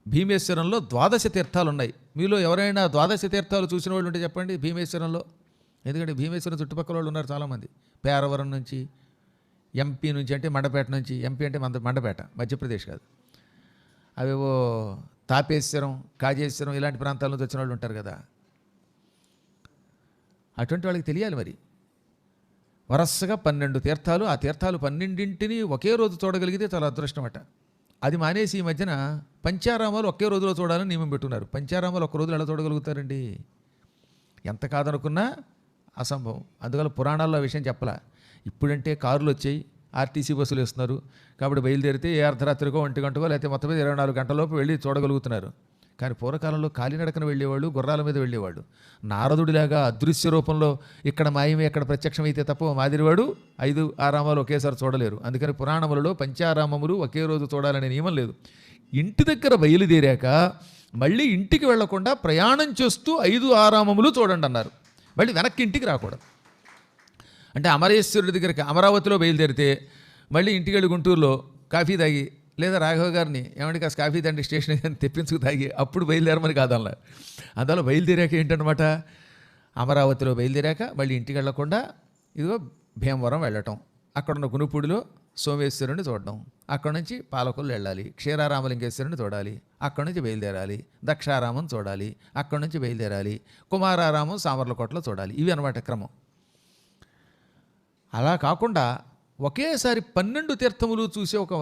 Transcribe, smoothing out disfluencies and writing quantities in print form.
భీమేశ్వరంలో 12 తీర్థాలు ఉన్నాయి. మీలో ఎవరైనా 12 తీర్థాలు చూసిన వాళ్ళు ఉంటే చెప్పండి భీమేశ్వరంలో. ఎందుకంటే భీమేశ్వరం చుట్టుపక్కల వాళ్ళు ఉన్నారు చాలామంది. పేరవరం నుంచి, ఎంపీ నుంచి, అంటే మండపేట నుంచి. ఎంపీ అంటే మండపేట, మధ్యప్రదేశ్ కాదు. అవేవో తాపేశ్వరం, కాజేశ్వరం ఇలాంటి ప్రాంతాల నుంచి వచ్చిన వాళ్ళు ఉంటారు కదా. అటువంటి వాళ్ళకి తెలియాలి మరి. వరసగా 12 తీర్థాలు. ఆ తీర్థాలు 12ంటిని ఒకే రోజు చూడగలిగితే చాలా అదృష్టమట. అది మానేసి ఈ మధ్యన పంచారామాలు ఒకే రోజులో చూడాలని నియమం పెట్టున్నారు. పంచారామాలు ఒక్క రోజులో ఎలా చూడగలుగుతారండి? ఎంత కాదనుకున్నా అసంభవం. అందువల్ల పురాణాల్లో ఆ విషయం చెప్పలా. ఇప్పుడంటే కారులు వచ్చాయి, ఆర్టీసీ బస్సులు వేస్తున్నారు. కాబట్టి బయలుదేరితే ఏ అర్ధరాత్రికో 1 గంటకో లేకపోతే మొత్తం మీద 24 గంటలలోపు వెళ్ళి చూడగలుగుతున్నారు. కానీ పూర్వకాలంలో కాలినడకన వెళ్ళేవాళ్ళు, గుర్రాల మీద వెళ్ళేవాడు. నారదుడిలాగా అదృశ్య రూపంలో ఇక్కడ మాయమే అక్కడ ప్రత్యక్షమైతే తప్ప మాదిరివాడు 5 ఆరామాలు ఒకేసారి చూడలేరు. అందుకని పురాణములలో పంచారామములు ఒకే రోజు చూడాలనే నియమం లేదు. ఇంటి దగ్గర బయలుదేరాక మళ్ళీ ఇంటికి వెళ్లకుండా ప్రయాణం చేస్తూ 5 ఆరామములు చూడండి అన్నారు. మళ్ళీ వెనక్కి ఇంటికి రాకూడదు. అంటే అమరేశ్వరుడి దగ్గరికి అమరావతిలో బయలుదేరితే మళ్ళీ ఇంటికి వెళ్ళి గుంటూరులో కాఫీ తాగి, లేదా రాఘవ గారిని ఏమంటే కాస్త కాఫీ తండ్రి స్టేషన్ కానీ తెప్పించుకు తాగి అప్పుడు బయలుదేరమని కాదల్లా. అందువల్ల బయలుదేరాక ఏంటనమాట, అమరావతిలో బయలుదేరాక మళ్ళీ ఇంటికి వెళ్లకుండా ఇదిగో భీమవరం వెళ్ళటం, అక్కడున్న గునుపూడిలో సోమేశ్వరుని చూడడం, అక్కడ నుంచి పాలకొల్లు వెళ్ళాలి, క్షీరారామలింగేశ్వరుని చూడాలి, అక్కడి నుంచి బయలుదేరాలి, దక్షారామం చూడాలి, అక్కడి నుంచి బయలుదేరాలి, కుమారారామం సామర్లకోటలో చూడాలి. ఇవి అనమాట క్రమం. అలా కాకుండా ఒకేసారి 12 తీర్థములు చూసే ఒక